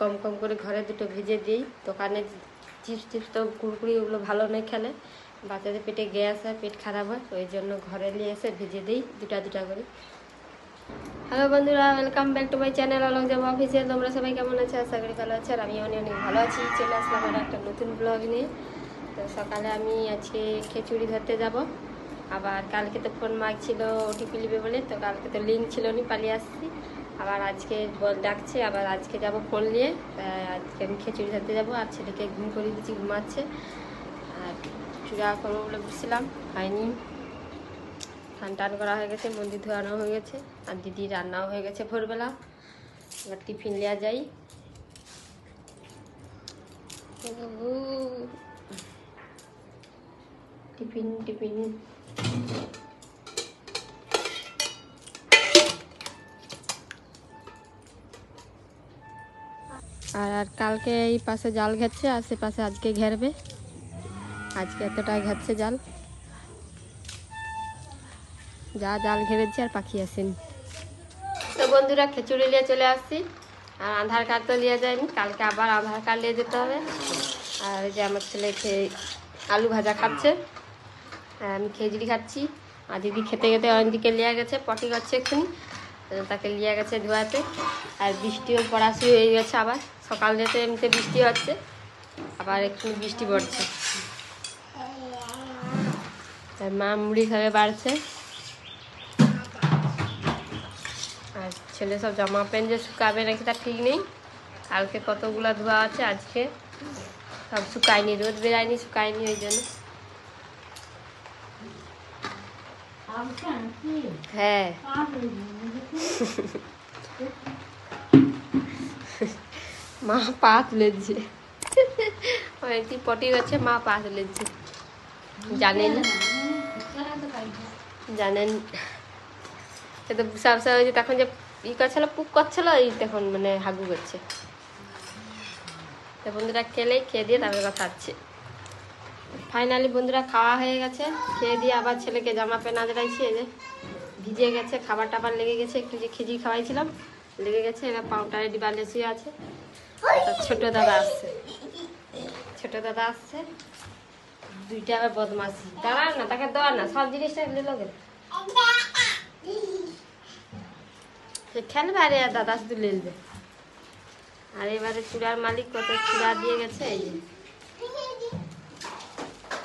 কম কম করে ঘরে দুটো ভেজে দিই। দোকানে চিপস টিপস তো কুড়কুড়ি ওগুলো ভালো নয় খেলে, বাচ্চাদের পেটে গ্যাস হয়, পেট খারাপ হয়, ওই জন্য ঘরে নিয়ে এসে ভেজে দিই দুটা দুটা করে। হ্যালো বন্ধুরা, welcome back to my channel along যাব অফিসিয়াল। তোমরা সবাই কেমন আছে? আশা করি ভালো আছে, আর আমি অনেক অনেক ভালো আছি। চলে আসলাম আমার একটা নতুন ব্লগ নিয়ে। তো সকালে আমি আজকে খিচুড়ি ধরতে যাব, আবার কালকে তো ফোন মাগছিল ওটিপি নেবে বলে, তো কালকে তো লিঙ্ক ছিল নি, পালিয়ে আসছি। আবার আজকে ডাকছে, আবার আজকে যাব ফোন নিয়ে। আজকে আমি খিচুড়ি ধরতে যাব, আর ছেলেকে ঘুম করিয়ে দিচ্ছি, ঘুমাচ্ছে। আর চূড়া করবো বলে বুঝছিলাম, হয়নি। স্নান টান করা হয়ে গেছে, মন্দির ধোয়ানো হয়ে গেছে, আর দিদি রান্নাও হয়ে গেছে ভোরবেলা। এবার টিফিন নেওয়া যাই। টিফিন টিফিন আর কালকে এই পাশে জাল ঘেরছে, আশেপাশে আজকে ঘেরবে। আজকে এতটা ঘেরছে জাল, যা জাল ঘেরেছে আর পাখি আসেনি। তো বন্ধুরা, খিচুড়ি নিয়ে চলে আসছি, আর আধার কার্ড তো নিয়ে যায়নি, কালকে আবার আধার কার্ড নিয়ে যেতে হবে। আর যে আমার ছেলে আলু ভাজা খাচ্ছে, আর আমি খিচুড়ি খাচ্ছি। আর দিদি খেতে খেতে অনেকদিকে লিয়ে গেছে, পটি করছে এক্ষুনি, তাকে লিয়ে গেছে ধোয়াতে। আর বৃষ্টিও পড়া শুরু হয়ে গেছে, আবার সকাল যেতে এমনিতে বৃষ্টি হচ্ছে, আবার এক্ষুনি বৃষ্টি পড়ছে। আর মা মুড়ি খাবে বাড়ছে, আর ছেলে সব জামা প্যান্ট যে শুকাবে নাকি তার ঠিক নেই। কালকে কতগুলো ধোয়া আছে, আজকে সব শুকায়নি, রোদ বেরায়নি, শুকায়নি, ওই জন্য। হ্যাঁ মা পা তুলেছে, তুই পটি করছে, মা পা তুলেছে। জানেন জানেন তো বুসা বুসা হয়েছে, তখন যে করছিল পুক করছিল, এই তখন মানে হাগু করছে। তো বন্ধুরা খেয়ে দিয়ে তারপরে কথা হচ্ছে। ফাইনালি বন্ধুরা খাওয়া হয়ে গেছে, খেয়ে দিয়ে আবার ছেলেকে জামা প্যান্ট আজরাইছি, এই যে ভিজে গেছে, খাবার টাবার লেগে গেছে, একটু যে খিচুড়ি খাওয়াইছিলাম লেগে গেছে। এবার পাউডারে ডিবালে শুয়ে আছে। ছোট দাদা আসছে, ছোট দাদা আসছে, দুইটা আবার বদমাসি। দাঁড়া না, তাকে দেওয়া না, সব জিনিসটা লোকের খেলবে, আরে দাদা শুধু লেলবে। আর এবারে চূড়ার মালিক কত চূড়া দিয়ে গেছে, এই যে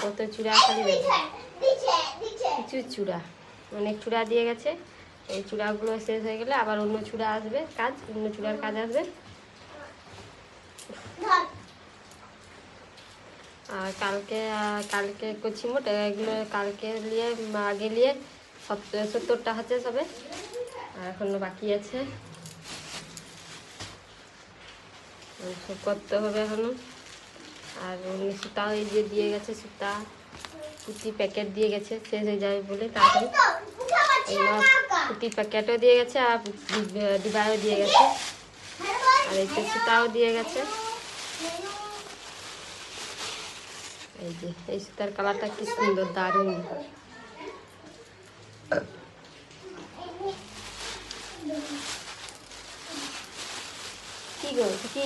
কত চূড়া, খালি কিছু চূড়া, অনেক চূড়া দিয়ে গেছে। এই চূড়াগুলো শেষ হয়ে গেলে আবার অন্য চূড়া আসবে, অন্য চূড়ার কাজ আসবে। আর কালকে করছি মোট এগুলো, কালকে নিয়ে আগে নিয়ে 70টা হচ্ছে সবে, আর এখনো বাকি আছে, সব করতে হবে এখনো। আর সুতা ওই যে দিয়ে গেছে, সুতা পুঁতি প্যাকেট দিয়ে গেছে, শেষ হয়ে যাবে বলে তাড়াতাড়ি। পুঁতি প্যাকেটও দিয়ে গেছে, আর ডিবাও দিয়ে গেছে, আর এই যে সুতাও দিয়ে গেছে। এই যে এই সুতার কালারটা কি সুন্দর, দারুণ। কি গো কি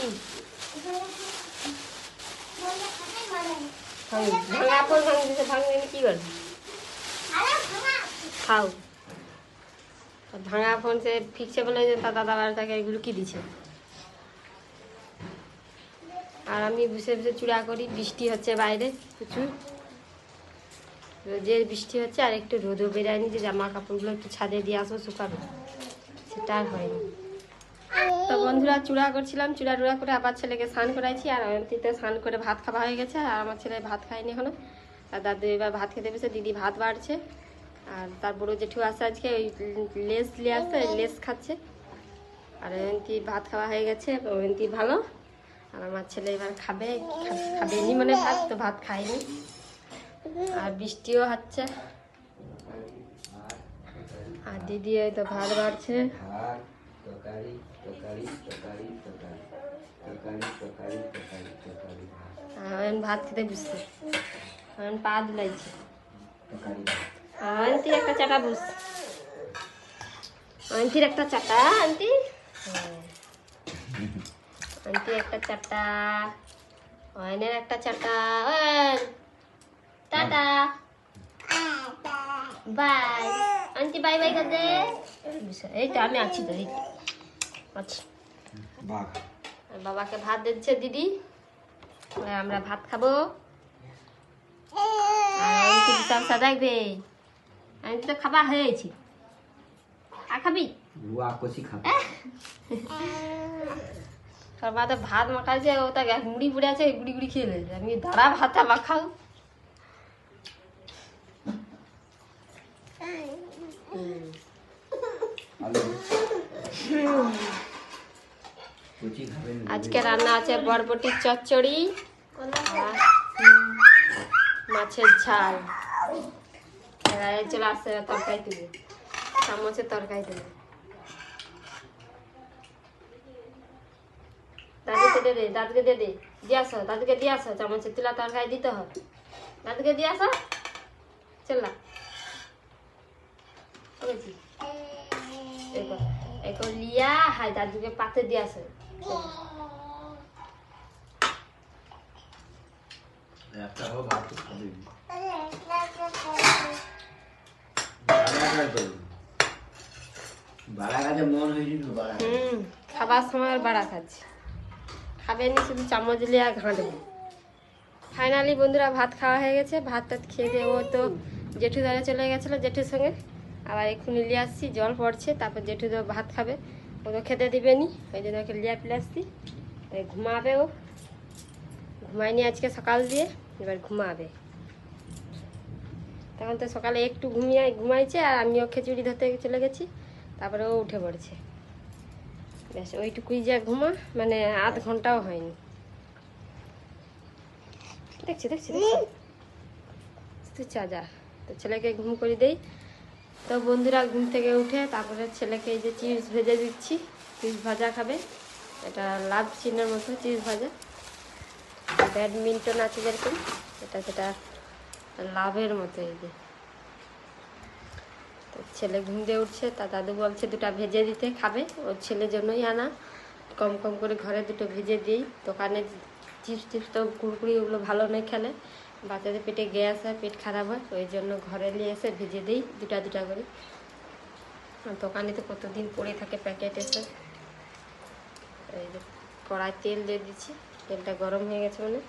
ভাঙা ফোন ভাঙ দিছে, ভাঙবে কি করবে, খাও। ভাঙা ফোন সে ফিক্সে বলে যে দাদা দাবার তাকে এগুলো কি দিছে। আর আমি বসে বসে চূড়া করি, বৃষ্টি হচ্ছে বাইরে প্রচুর, রোদের বৃষ্টি হচ্ছে, আর একটু রোদও বেরায়নি যে জামা কাপড়গুলো একটু ছাদে দিয়ে আসবো শুকাবে, সেটা আর হয়নি। তো বন্ধুরা চূড়া করছিলাম, চূড়া টুড়া করে আবার ছেলেকে স্নান করাইছি, আর অন্তিতে স্নান করে ভাত খাওয়া হয়ে গেছে। আর আমার ছেলে ভাত খায়নি এখনো, আর দাদু এবার ভাত খেতে বসে, দিদি ভাত বাড়ছে। আর তার বড়ো জেঠু আসছে আজকে, ওই লেস নিয়ে আসছে, লেস খাচ্ছে। আর অন্তি ভাত খাওয়া হয়ে গেছে, অন্তি ভালো। আর আমার ছেলে এবার খাবেনি মানে ভাত, তো ভাত খায়নি। আর বৃষ্টিও হচ্ছে, আর দিদি ওই তো ভাত বাড়ছে। ভাত খেতে বুঝছে, পা দিলাইছে, আন্টি একটা চাটা বুঝ, আন্টির একটা চাটা, আন্টি আন্টি একটা চাটা, অয়নের একটা চাটা। Tata bye. Aunty bye bye করে দে। এই তো আমি আছি তো, এই তো আছি। আর বাবাকে ভাত দিচ্ছে দিদি, আমরা ভাত খাবো। আর আন্টি চামচা দেখবে, আন্টি তো খাবার হয়েছে। আর খাবি? সর্বাতে ভাত মাখাইছে, ও তা মুড়ি পুড়ে আছে, গুড়ি গুড়ি খেয়ে লেছে। আমি দাঁড়া ভাতটা মাখাও। আজকে রান্না আছে বরবটির চচ্চড়ি, মাছের ঝাল। চলে আসছে তরকারি তুলে, চামচের তরকারি তুলে। দাদুকে দে দে, দাদুকে দে দে, দিয়ে আসো, দাদুকে দিয়ে আসো। চামচের তুলা তরকারি দিতে হবে, দাদুকে দিয়ে আসো। চল এখন লিয়া হাই দাদুকে পাতে দিয়ে আসো। খাবার সময় বাড়া খাচ্ছি, খাবে নি শুধু চামচ লিয়া ঘাঁটবে। ফাইনালি বন্ধুরা ভাত খাওয়া হয়ে গেছে। ভাত টাত খেয়ে দিয়ে ও তো জেঠু ধরে চলে গেছিলো জেঠুর সঙ্গে। আবার এক্ষুনি নিয়ে আসছি, জল পড়ছে। তারপর জেঠু তো ভাত খাবে, ও তো খেতে দিবে নি, ওই জন্য ওকে লিয়া ফেলে আসছি। ঘুমাবে ও, ঘুমায়নি আজকে সকাল দিয়ে, এবার ঘুমাবে। তখন তো সকালে একটু ঘুমাইছে, আর আমিও খিচুড়ি ধরতে চলে গেছি। তারপরে ও উঠে পড়ছে, ব্যাস ওইটুকুই যা ঘুমা, মানে আধ ঘন্টাও হয়নি। দেখছি দেখছি তুই চা যা, তো ছেলেকে ঘুম করে দেই। তো বন্ধুরা ঘুম থেকে উঠে তারপরে ছেলেকে এই যে চিপস ভেজে দিচ্ছি। চিপস ভাজা খাবে, এটা লাভ চিহ্নের মতো চিপস ভাজা। ব্যাডমিন্টন আছে যেরকম, এটা সেটা লাভের মতো। এই যে তো ছেলে ঘুম দিয়ে উঠছে, তা দাদু বলছে দুটো ভেজে দিতে, খাবে। ওর ছেলের জন্যই আনা, কম কম করে ঘরে দুটো ভেজে দিই। দোকানে চিপস টিপস তো কুড়কুড়ি ওগুলো ভালো নয় খেলে, বাচ্চাদের পেটে গ্যাস হয়, পেট খারাপ হয়। ওই জন্য ঘরে নিয়ে এসে ভেজে দিই দুটা দুটা করে। দোকানে তো কতদিন পড়ে থাকে প্যাকেট এসে। এই যে কড়াই তেল দিয়ে দিচ্ছি, তেলটা গরম হয়ে গেছে মানে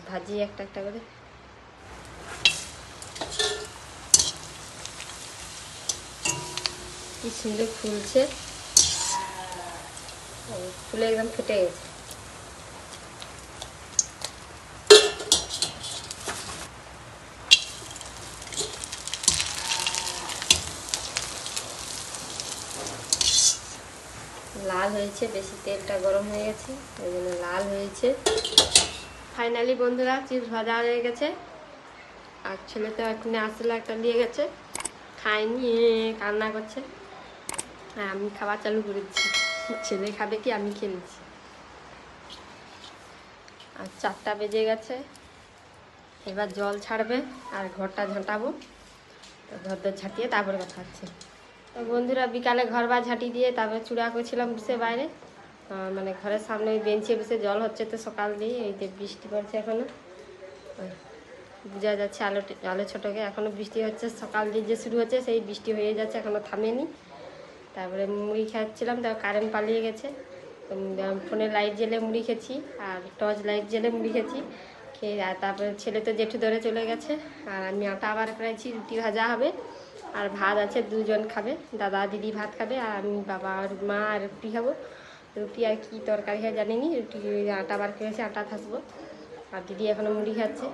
ভাজি একটা একটা করে। কি সুন্দর ফুলছে, ফুলে একদম ফুটে গেছে। লাল হয়েছে, বেশি তেলটা গরম হয়ে গেছে, ওই জন্য লাল হয়েছে। ফাইনালি বন্ধুরা চিপস ভাজা হয়ে গেছে। আর ছেলে তো এখানে আসলে একটা নিয়ে গেছে, খায়নি, কান্না করছে। হ্যাঁ আমি খাবার চালু করে দিচ্ছি, ছেলে খাবে কি আমি খেয়ে নিচ্ছি। আর 4টা বেজে গেছে, এবার জল ছাড়বে আর ঘরটা ঝাঁটাবো। তো ঘর দর ঝাঁটিয়ে তারপরে কথা হচ্ছে। তো বন্ধুরা বিকালে ঘর বা ঝাঁটি দিয়ে তারপরে চূড়া করছিলাম বসে বাইরে, মানে ঘরের সামনে ওই বেঞ্চে বসে। জল হচ্ছে তো সকাল দিয়ে, এই যে বৃষ্টি পড়ছে এখনও, বোঝা যাচ্ছে আলো আলো ছোটোকে। এখনও বৃষ্টি হচ্ছে, সকাল দিয়ে যে শুরু হচ্ছে সেই বৃষ্টি হয়ে যাচ্ছে, এখনও থামেনি। তারপরে মুড়ি খাচ্ছিলাম, তারপর কারেন্ট পালিয়ে গেছে। ফোনে লাইট জ্বেলে মুড়ি খেয়েছি, আর টর্চ লাইট জ্বেলে মুড়ি খেয়েছি। খেয়ে আর তারপরে ছেলে তো জেঠু ধরে চলে গেছে। আর আমি আটা আবার করেছি, রুটি ভাজা হবে, আর ভাত আছে, 2জন খাবে, দাদা দিদি ভাত খাবে, আর আমি বাবা আর মা আর রুটি খাবো। রুটি আর কি তরকারি হয় জানি নি, রুটি আটা বার করেছি, আটা থাসবো। আর দিদি এখনও মুড়ি খাচ্ছে।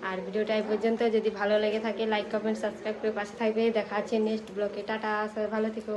আর ভিডিওটা এই পর্যন্ত, যদি ভালো লেগে থাকে লাইক কমেন্ট সাবস্ক্রাইব করে পাশে থাকবে। দেখা আছে নেক্সট ব্লগে। টাটা, সবাই ভালো থেকো।